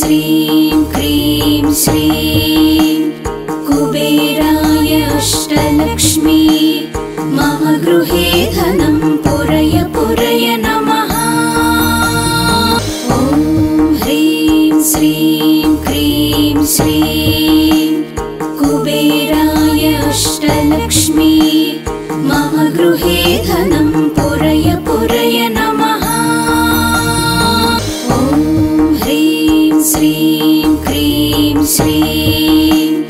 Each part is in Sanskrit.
श्रीं क्रीं श्रीं कुबेराय अष्टलक्ष्मी मम गृहे धनं पुरय पुरय नमः। ॐ ह्रीं श्रीं क्रीं श्रीं कुबेराय अष्टलक्ष्मी मम गृहे धनं पुरय पुरय नमः। ॐ ह्रीं श्रीं क्रीं श्रीं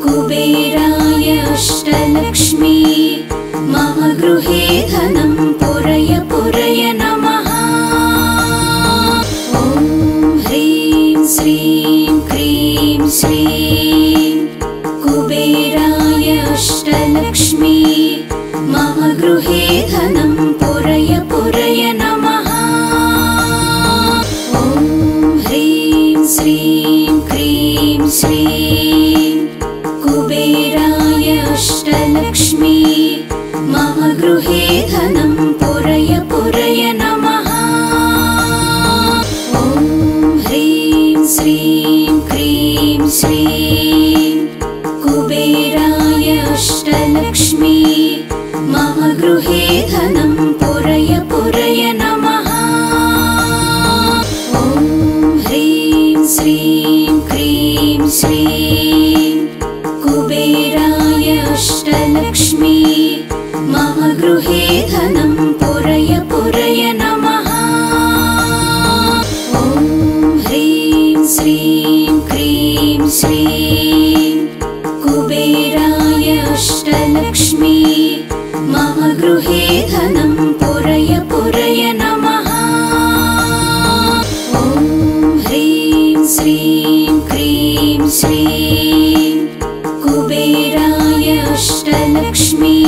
कुबेराय अष्टलक्ष्मी मम गृहे धनं पुरय पुरय नमः। ॐ ह्रीं श्रीं क्रीं श्रीं कुबेराय अष्टलक्ष्मी मम गृहे धनं पुरय पुरय नमः। ॐ ह्रीं श्रीं क्रीं श्रीं कुबेराय अष्टलक्ष्मी मम गृहे धनं पुरय पुरय नमः। ॐ ह्रीं श्रीं क्रीं श्रीं कुबेराय अष्टलक्ष्मी मम गृहे धनं पुरय पुरय नमः। ॐ ह्रीं श्रीं क्रीं श्रीं कुबेराय अष्टलक्ष्मी मम गृहे धनं पुरय पुरय नमः। ॐ ह्रीं श्रीं क्रीं श्रीं कुबेराय अष्टलक्ष्मी मम गृहे धनं पुरय पुरय नमः। ॐ ह्रीं श्रीं क्रीं श्रीं कुबेराय अष्टलक्ष्मी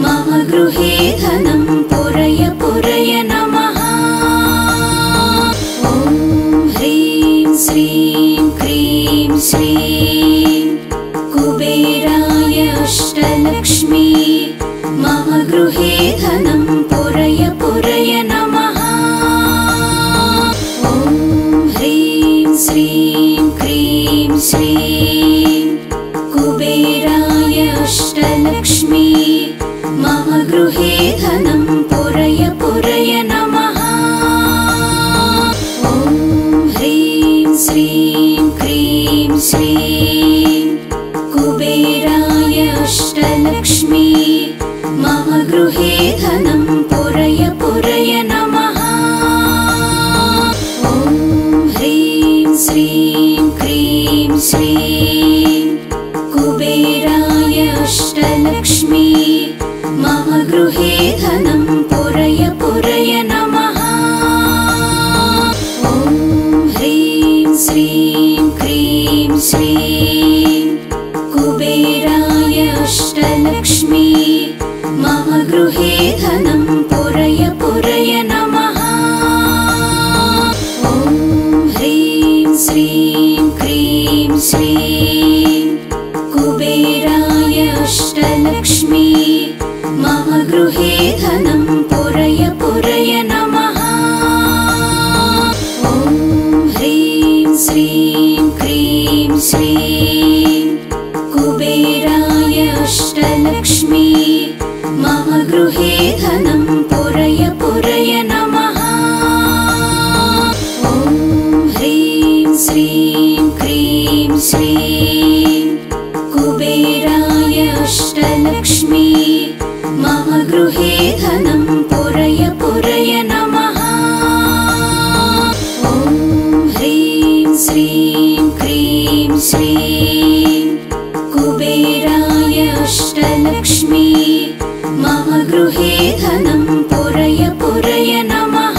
मम गृहे धनं पुरय पुरय नमः। ॐ ह्रीं श्रीं क्रीं श्रीं कुबेराय अष्टलक्ष्मी मम गृहे धनं पुरय पुरय नमः। ॐ ह्रीं श्रीं क्रीं श्रीं कुबेराय अष्टलक्ष्मी मम गृहे धनं पुरय पुरय नमः। ॐ ह्रीं श्रीं क्रीं श्रीं कुबेराय अष्टलक्ष्मी मम गृहे धनं पुरय पुरय नमः। ॐ ह्रीं श्रीं क्रीं श्रीं कुबेराय अष्टलक्ष्मी मम गृहे धनं पुरय पुरय नमः। ॐ ह्रीं श्रीं क्रीं श्रीं कुबेराय अष्टलक्ष्मी मम गृहे धनं पुरय पुरय नमः। ॐ ह्रीं श्रीं क्रीं श्रीं कुबेराय अष्टलक्ष्मी मम गृहे धनं पुरय पुरय नमः। ॐ ह्रीं श्रीं क्रीं श्रीं कुबेराय अष्टलक्ष्मी मम गृहे धनं पुरय पुरय नमः। ॐ ह्रीं श्रीं क्रीं श्रीं कुबेराय अष्टलक्ष्मी मम गृहे धनं पुरय पुरय नमः। ॐ ह्रीं श्रीं क्रीं श्रीं कुबेराय अष्टलक्ष्मी मम गृहे धनं पुरय पुरय नमः।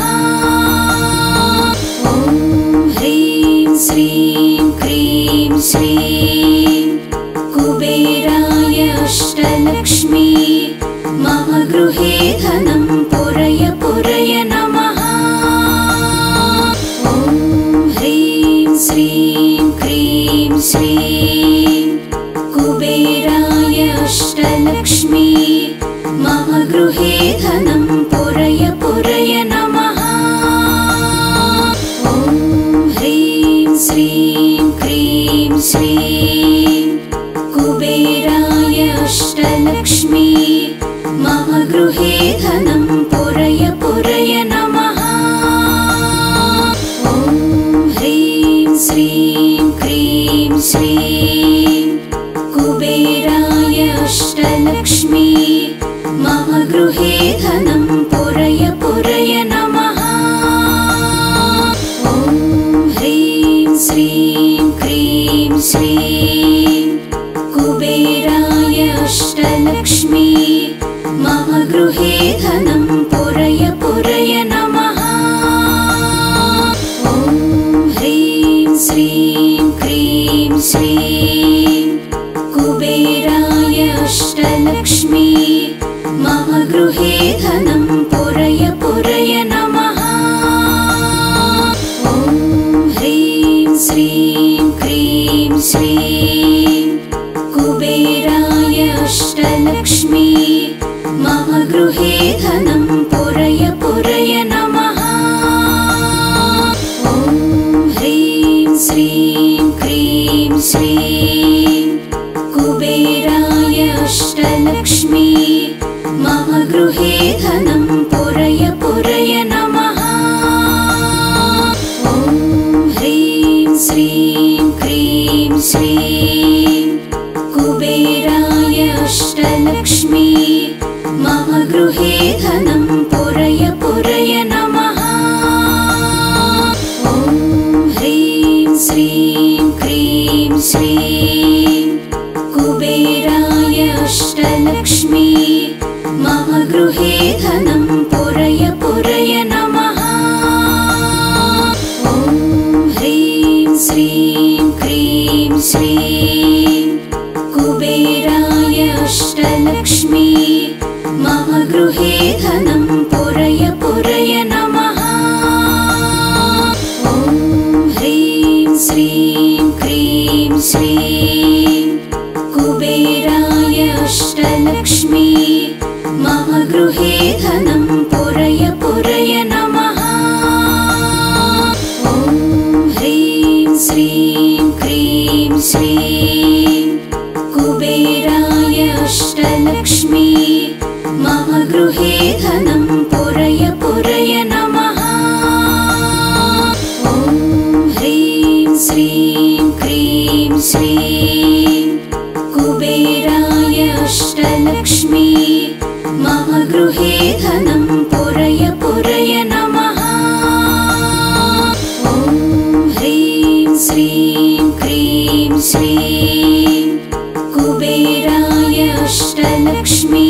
ॐ ह्रीं श्रीं क्रीं श्रीं कुबेराय अष्टलक्ष्मी मम गृहे धनं पुरय पुरय नमः। ॐ ह्रीं श्रीं क्रीं श्रीं कुबेराय अष्टलक्ष्मी मम गृहे धनं पुरय पुरय नमः। ॐ ह्रीं श्रीं कुबेराय अष्टलक्ष्मी मम गृहे धनं पुरय पुरय नमः। ॐ ह्रीं श्रीं क्रीं श्रीं कुबेराय अष्टलक्ष्मी मम गृहे धनं पुरय पुरय नमः। ॐ ह्रीं श्रीं क्रीं श्रीं कुबेराय अष्टलक्ष्मी मम गृहे धनं पुरय पुरय नमः। ॐ ह्रीं श्रीं क्रीं श्रीं कुबेराय अष्टलक्ष्मी मम गृहे धनं पुरय पुरय नमः। ॐ ह्रीं श्रीं क्रीं श्रीं कुबेराय अष्टलक्ष्मी मम गृहे धनं पुरय पुरय नमः। ॐ ह्रीं श्रीं क्रीं श्रीं कुबेराय अष्टलक्ष्मी मम गृहे धनं पुरय पुरय नमः। ॐ ह्रीं श्रीं क्रीं श्रीं कुबेराय अष्टलक्ष्मी मम गृहे धनं पुरय पुरय नमः। ॐ ह्रीं श्रीं क्रीं श्रीं कुबेराय अष्टलक्ष्मी मम गृहे धनं पुरय पुरय नमः। ॐ ह्रीं श्रीं क्रीं श्रीं कुबेराय अष्टलक्ष्मी मम गृहे धनं पुरय पुरय नमः। ॐ ह्रीं श्रीं क्रीं श्रीं कुबेराय अष्टलक्ष्मी मम गृहे धनं पुरय पुरय नमः। ॐ ह्रीं श्रीं क्रीं श्रीं कुबेराय अष्टलक्ष्मी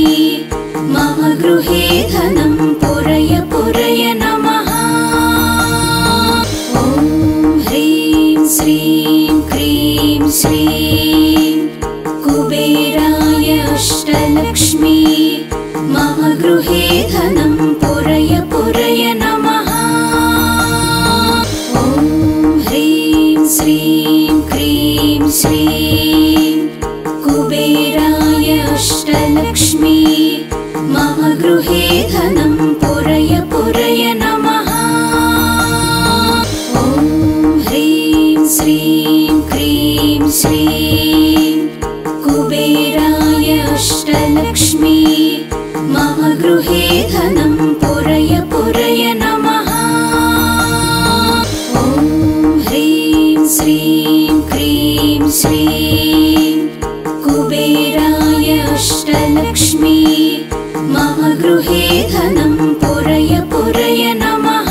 मम गृहे धनं पुरय पुरय नमः। ॐ ह्रीं श्रीं क्रीं श्रीं कुबेराय अष्टलक्ष्मी मम गृहे धनं पुरय पुरय नमः। ॐ ह्रीं श्रीं क्रीं श्रीं कुबेराय अष्टलक्ष्मी मम गृहे धनं पुरय पुरय नमः। ॐ ह्रीं श्रीं क्रीं श्रीं कुबेराय अष्टलक्ष्मी मम गृहे धनं पुरय पुरय नमः। ॐ ह्रीं श्रीं क्रीं श्रीं कुबेराय अष्टलक्ष्मी मम गृहे धनं पुरय पुरय नमः।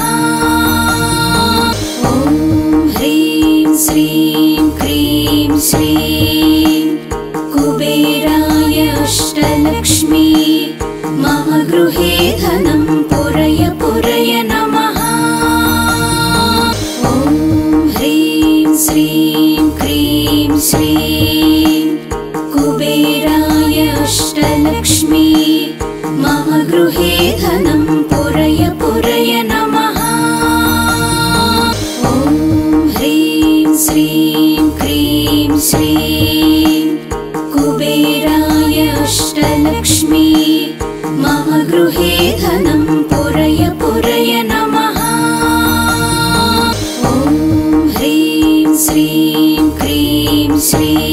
ॐ ह्रीं श्रीं क्रीं श्रीं कुबेराय अष्टलक्ष्मी मम गृहे धनं पुरय पुरय नमः। ॐ ह्रीं श्रीं क्रीं श्रीं कुबेराय अष्टलक्ष्मी मम गृहे धनं पुरय पुरय नमः। ॐ ह्रीं श्रीं क्रीं श्रीं कुबेराय अष्टलक्ष्मी मम गृहे धनं पुरय पुरय नमः। ॐ ह्रीं श्रीं क्रीं श्रीं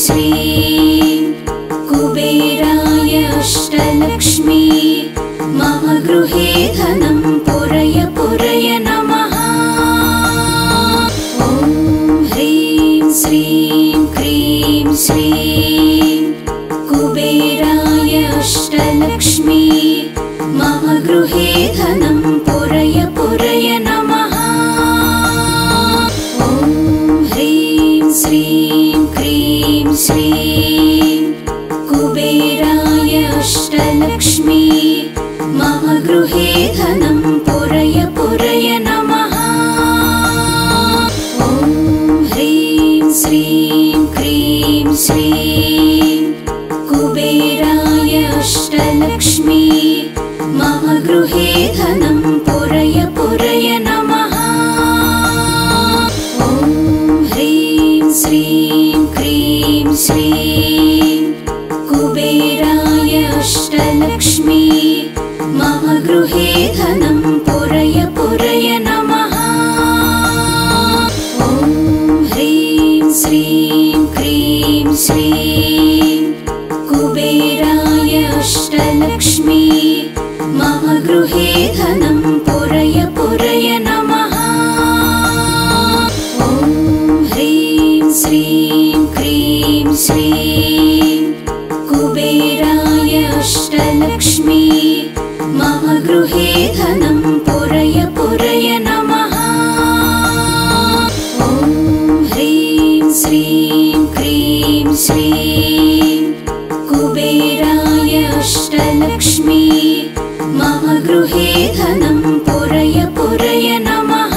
श्रीं कुबेराय अष्टलक्ष्मी मम गृहे धनं पुरय पुरय नमः। ॐ ह्रीं श्रीं क्रीं श्रीं कुबेराय अष्टलक्ष्मी मम गृहे धनं पुरय पुरय नमः। ॐ ह्रीं श्रीं क्रीं श्रीं कुबेराय अष्टलक्ष्मी मम गृहे धनं पुरय पुरय नमः। ॐ ह्रीं श्रीं क्रीं श्रीं कुबेराय अष्टलक्ष्मी मम गृहे धनं पुरय पुरय नमः। ॐ ह्रीं श्रीं क्रीं श्रीं कुबेराय अष्टलक्ष्मी मम गृहे धनं पुरय पुरय नमः। ॐ ह्रीं श्रीं क्रीं श्रीं कुबेराय अष्टलक्ष्मी मम गृहे धनं पुरय पुरय नमः। ॐ ह्रीं श्रीं क्रीं श्रीं कुबेराय अष्टलक्ष्मी मम गृहे धनं पुरय पुरय नमः। ॐ ह्रीं श्रीं क्रीं श्रीं कुबेराय अष्टलक्ष्मी मम गृहे धनं पुरय पुरय नमः।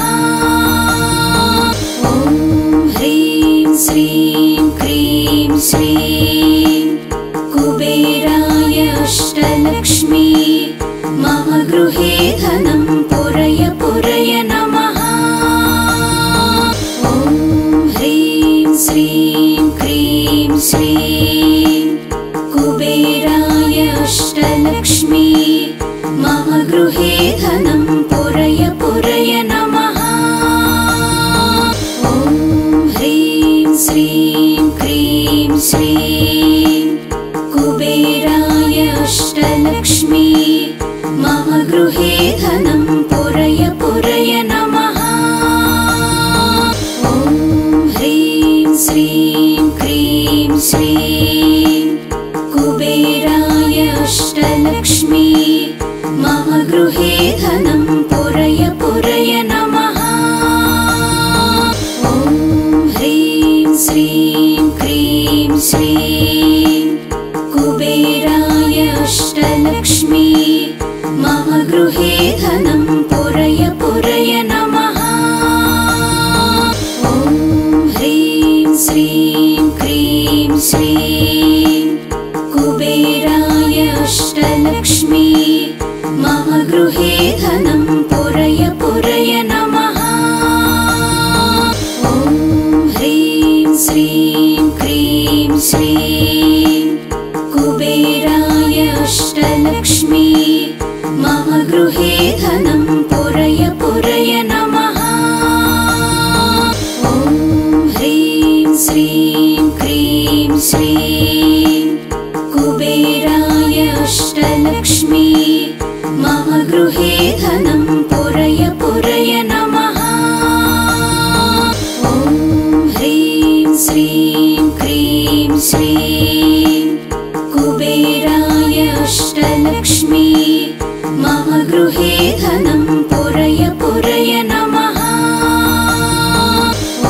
ॐ ह्रीं श्रीं क्रीं श्रीं कुबेराय अष्टलक्ष्मी मम गृहे धनं पुरय पुरय नमः। ॐ ह्रीं श्रीं क्रीं श्रीं कुबेराय अष्टलक्ष्मी मम गृहे धनं पुरय पुरय नमः। ॐ ह्रीं श्रीं क्रीं श्रीं कुबेराय अष्टलक्ष्मी मम गृहे धनं पुरय पुरय नमः। ॐ ह्रीं श्रीं क्रीं श्रीं कुबेराय अष्टलक्ष्मी मम गृहे धनं पुरय पुरय नमः। ॐ ह्रीं श्रीं क्रीं श्रीं कुबेराय अष्टलक्ष्मी मम गृहे धनं पुरय पुरय नमः। ॐ ह्रीं श्रीं क्रीं श्रीं कुबेराय अष्टलक्ष्मी मम गृहे धनं पुरय पुरय नमः। ॐ ह्रीं श्रीं क्रीं श्रीं कुबेराय अष्टलक्ष्मी मम गृहे धनं पुरय पुरय नमः। ॐ ह्रीं श्रीं क्रीं श्रीं कुबेराय अष्टलक्ष्मी मम गृहे धनं पुरय पुरय नमः। ॐ ह्रीं श्रीं क्रीं श्रीं कुबेराय अष्टलक्ष्मी मम गृहे धनं पुरय पुरय नमः।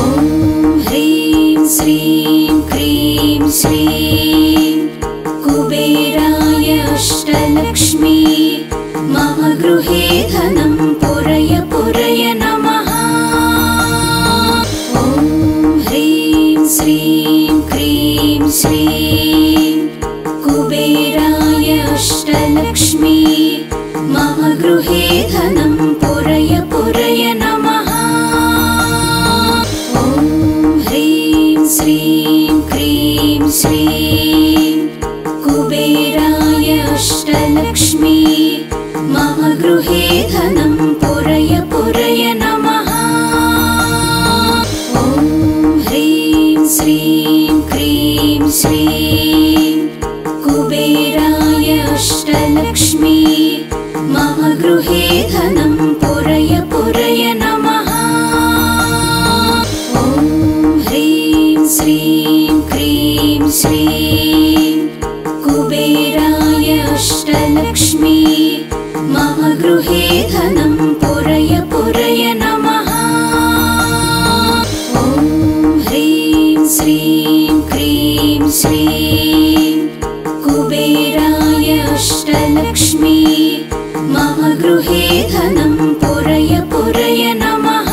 ॐ ह्रीं श्रीं क्रीं श्रीं कुबेराय अष्टलक्ष्मी मम गृहे धनं पुरय पुरय नमः। ॐ ह्रीं श्रीं क्रीं श्रीं कुबेराय अष्टलक्ष्मी मम गृहे धनं पुरय पुरय नमः। ॐ ह्रीं श्रीं क्रीं श्रीं कुबेराय अष्टलक्ष्मी मम गृहे धनं पुरय पुरय नमः। ॐ ह्रीं श्रीं क्रीं श्रीं कुबेराय अष्टलक्ष्मी मम गृहे धनं पुरय पुरय नमः। ॐ ह्रीं श्रीं क्रीं श्रीं कुबेराय अष्टलक्ष्मी मम गृहे धनं पुरय पुरय नमः। ॐ ह्रीं श्रीं क्रीं श्रीं कुबेराय अष्टलक्ष्मी मम गृहे धनं पुरय पुरय नमः।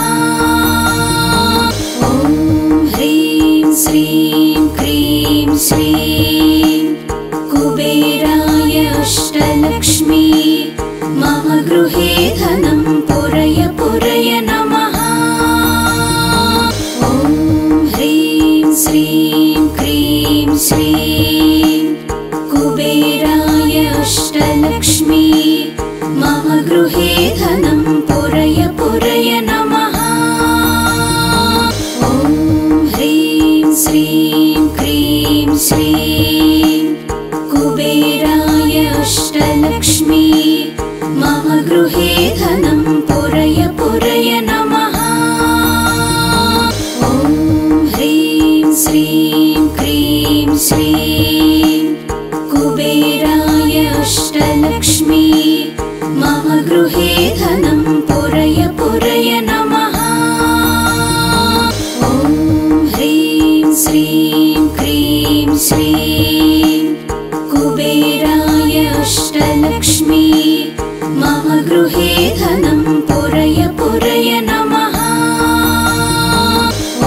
ॐ ह्रीं श्रीं क्रीं श्रीं कुबेराय अष्टलक्ष्मी मम गृहे धनं पुरय पुरय नमः। ॐ ह्रीं श्रीं क्रीं श्रीं कुबेराय अष्टलक्ष्मी मम गृहे धनं पुरय पुरय नमः। ॐ ह्रीं श्रीं क्रीं श्रीं कुबेराय अष्टलक्ष्मी मम गृहे धनं पुरय पुरय नमः। ॐ ह्रीं श्रीं क्रीं श्रीं कुबेराय अष्टलक्ष्मी मम गृहे धनं पुरय पुरय नमः। ॐ ह्रीं श्रीं क्रीं श्रीं कुबेराय अष्टलक्ष्मी मम गृहे धनं पुरय पुरय नमः।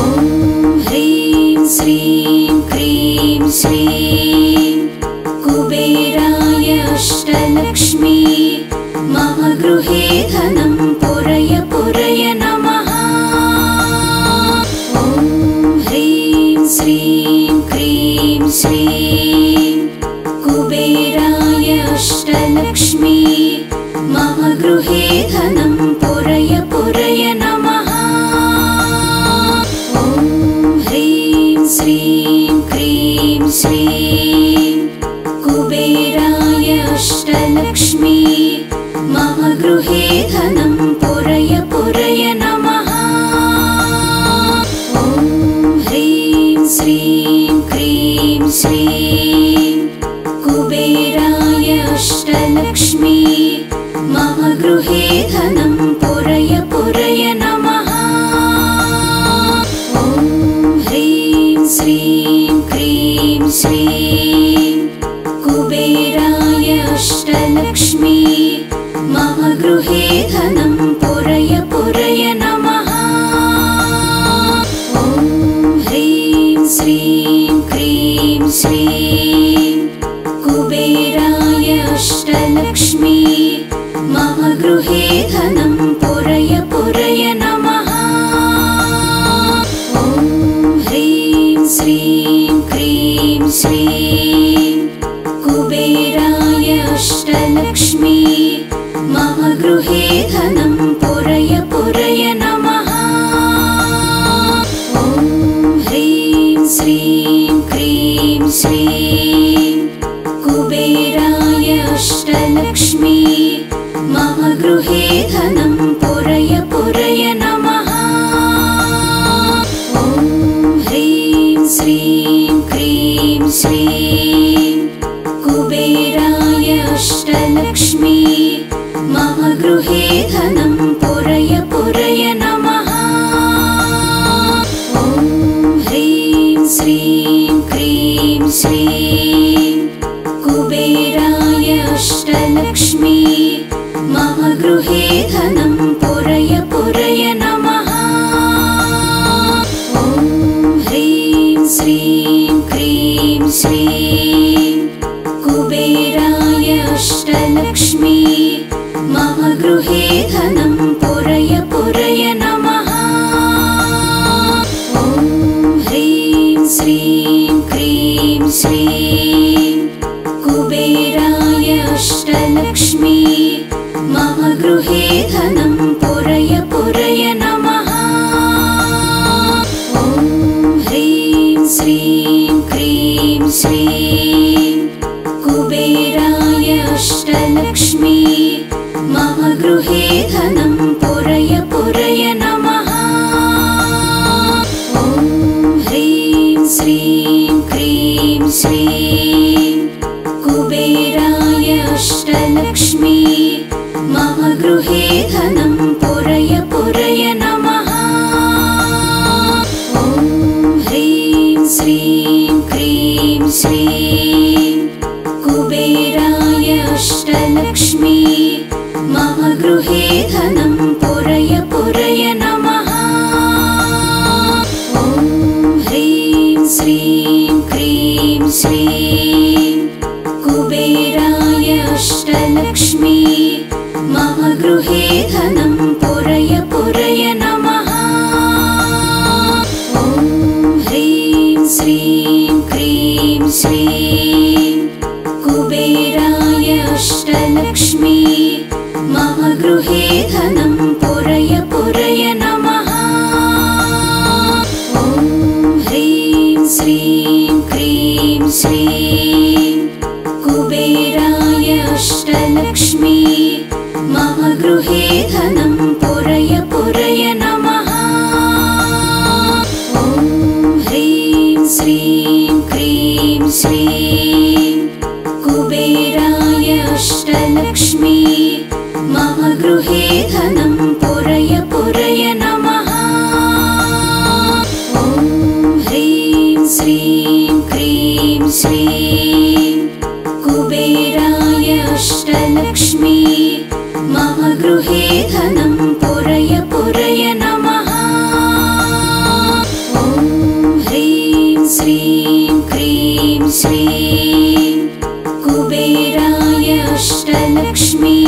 ॐ ह्रीं श्रीं क्रीं श्रीं कुबेराय अष्टलक्ष्मी मम गृहे धनं पुरय पुरय नमः। ॐ ह्रीं श्रीं क्रीं श्रीं कुबेराय अष्टलक्ष्मी मम गृहे धनं पुरय पुरय नमः। ॐ ह्रीं श्रीं क्रीं श्रीं कुबेराय अष्टलक्ष्मी मम गृहे धनं पुरय पुरय नमः। ॐ ह्रीं श्रीं क्रीं श्रीं कुबेराय अष्टलक्ष्मी मम गृहे धनं पुरय पुरय नमः। ॐ ह्रीं श्रीं क्रीं श्रीं कुबेराय अष्टलक्ष्मी मम गृहे धनं पुरय पुरय नमः। ॐ ह्रीं श्रीं क्रीं श्रीं कुबेराय अष्टलक्ष्मी मम गृहे धनं पुरय पुरय नमः। ॐ ह्रीं श्रीं क्रीं श्रीं कुबेराय अष्टलक्ष्मी मम गृहे धनं पुरय पुरय नमः। ॐ ह्रीं श्रीं क्रीं श्रीं कुबेराय अष्टलक्ष्मी मम गृहे धनं पुरय पुरय नमः। ॐ ह्रीं श्रीं क्रीं श्रीं कुबेराय अष्टलक्ष्मी मम गृहे धनं पुरय पुरय नमः। ॐ ह्रीं श्रीं क्रीं श्रीं कुबेराय अष्टलक्ष्मी मम गृहे धनं पुरय पुरय नमः। ॐ ह्रीं श्रीं क्रीं श्रीं श्रीं कुबेराय अष्टलक्ष्मी मम गृहे धनं पुरय पुरय नमः। ॐ ह्रीं श्रीं क्रीं श्रीं कुबेराय अष्टलक्ष्मी मम गृहे धनं पुरय पुरय नमः। ॐ ह्रीं श्रीं क्रीं श्रीं कुबेराय अष्टलक्ष्मी मम गृहे धनं पुरय पुरय नमः। ॐ ह्रीं श्रीं क्रीं श्रीं कुबेराय अष्टलक्ष्मी मम गृहे धनं पुरय पुरय नमः। ॐ ह्रीं श्रीं क्रीं श्रीं कुबेराय अष्टलक्ष्मी मम गृहे धनं पुरय पुरय नमः। ॐ ह्रीं श्रीं क्रीं श्रीं कुबेराय अष्टलक्ष्मी मम गृहे धनं पुरय पुरय नमः। ॐ ह्रीं श्रीं क्रीं श्रीं कुबेराय अष्टलक्ष्मी मम गृहे धनं पुरय पुरय नमः। ॐ ह्रीं श्रीं क्रीं श्रीं कुबेराय अष्टलक्ष्मी मम गृहे धनं पुरय पुरय नमः। ॐ ह्रीं श्रीं क्रीं श्रीं कुबेराय अष्टलक्ष्मी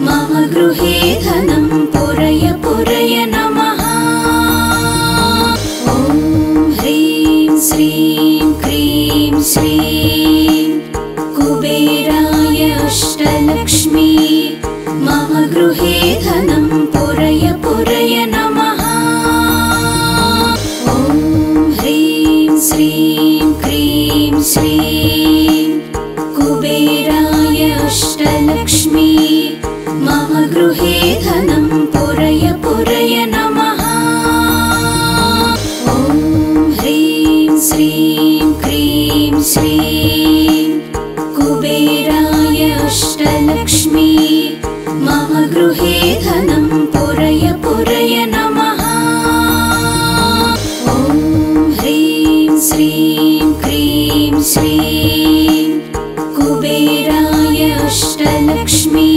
मम गृहे धनं पुरय पुरय नमः। ॐ ह्रीं श्रीं क्रीं श्रीं कुबेराय अष्टलक्ष्मी मम गृहे धनं पुरय पुरय नमः। ॐ ह्रीं श्रीं क्रीं श्रीं कुबेराय अष्टलक्ष्मी मम गृहे धनं पुरय पुरय नमः। ॐ ह्रीं श्रीं क्रीं श्रीं कुबेराय अष्टलक्ष्मी मम गृहे धनं पुरय पुरय नमः। ॐ ह्रीं श्रीं क्रीं श्रीं कुबेराय अष्टलक्ष्मी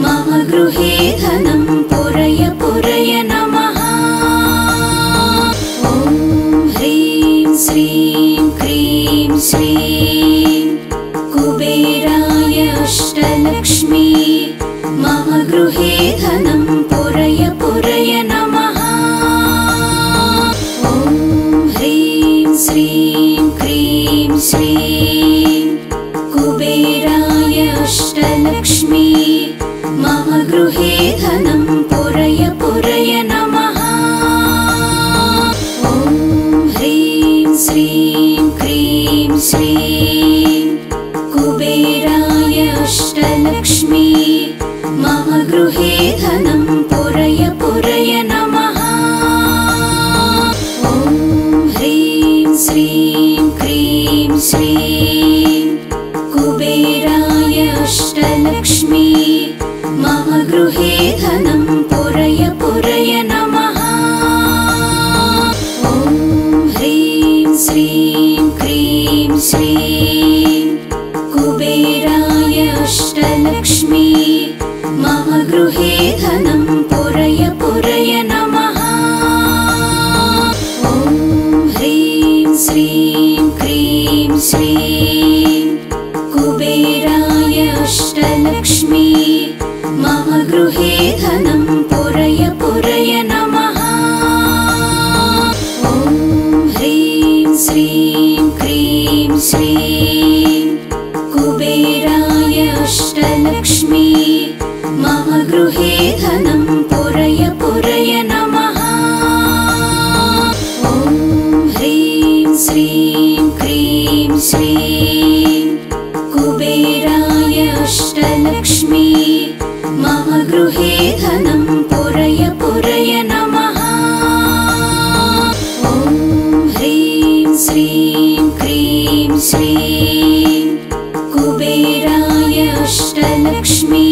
मम गृहे धनं पुरय पुरय नमः। ॐ ह्रीं श्रीं क्रीं श्रीं कुबेराय अष्टलक्ष्मी मम गृहे धनं पुरय पुरय नमः। ॐ ह्रीं श्रीं क्रीं श्रीं कुबेराय अष्टलक्ष्मी मम गृहे धनं पुरय पुरय नमः। ॐ ह्रीं श्रीं क्रीं श्रीं कुबेराय अष्टलक्ष्मी मम गृहे धनं पुरय पुरय नमः। ॐ ह्रीं श्रीं क्रीं श्रीं कुबेराय अष्टलक्ष्मी मम गृहे धनं पुरय पुरय नमः। ॐ ह्रीं श्रीं क्रीं श्रीं कुबेराय अष्टलक्ष्मी मम गृहे धनं पुरय पुरय नमः। ॐ ह्रीं श्रीं क्रीं श्रीं श्रीं कुबेराय अष्टलक्ष्मी मम गृहे धनं पुरय पुरय नमः। ॐ ह्रीं श्रीं क्रीं श्रीं कुबेराय अष्टलक्ष्मी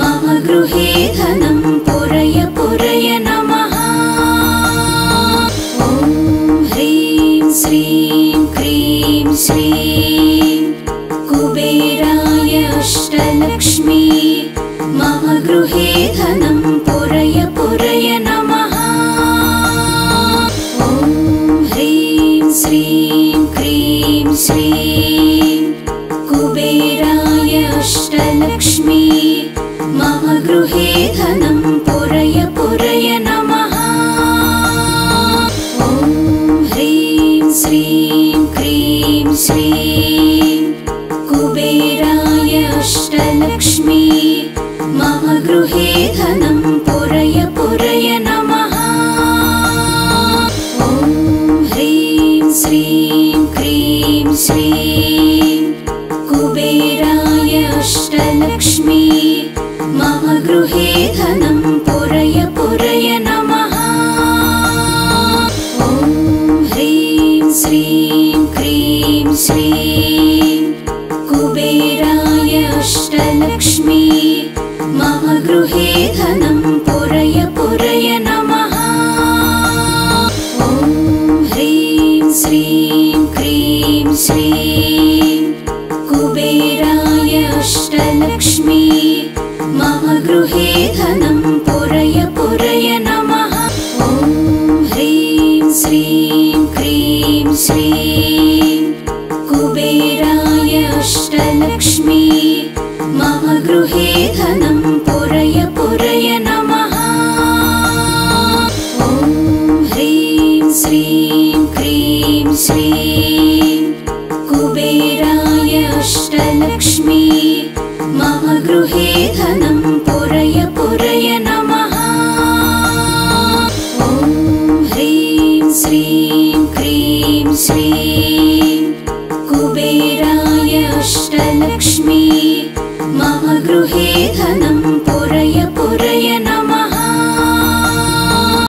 मम गृहे धनं पुरय पुरय नमः। ॐ ह्रीं श्रीं क्रीं श्रीं कुबेराय अष्टलक्ष्मी मम गृहे धनं पुरय पुरय नमः। ॐ ह्रीं श्रीं क्रीं श्रीं कुबेराय अष्टलक्ष्मी मम गृहे धनं पुरय पुरय नमः। ॐ ह्रीं श्रीं क्रीं श्रीं कुबेराय अष्टलक्ष्मी मम गृहे धनं पुरय पुरय नमः। ॐ ह्रीं श्रीं क्रीं श्रीं कुबेराय अष्टलक्ष्मी मम गृहे धनं पुरय पुरय नमः। ॐ ह्रीं श्रीं क्रीं श्रीं कुबेराय अष्टलक्ष्मी मम गृहे धनं पुरय पुरय नमः। ॐ ह्रीं श्रीं क्रीं श्रीं कुबेराय अष्टलक्ष्मी मम गृहे धनं पुरय पुरय नमः। ॐ ह्रीं श्रीं क्रीं श्रीं कुबेराय अष्टलक्ष्मी मम गृहे धनं पुरय पुरय नमः। ॐ ह्रीं श्रीं क्रीं श्रीं कुबेराय अष्टलक्ष्मी मम गृहे धनं पुरय पुरय नमः। ॐ ह्रीं श्रीं क्रीं श्रीं कुबेराय अष्टलक्ष्मी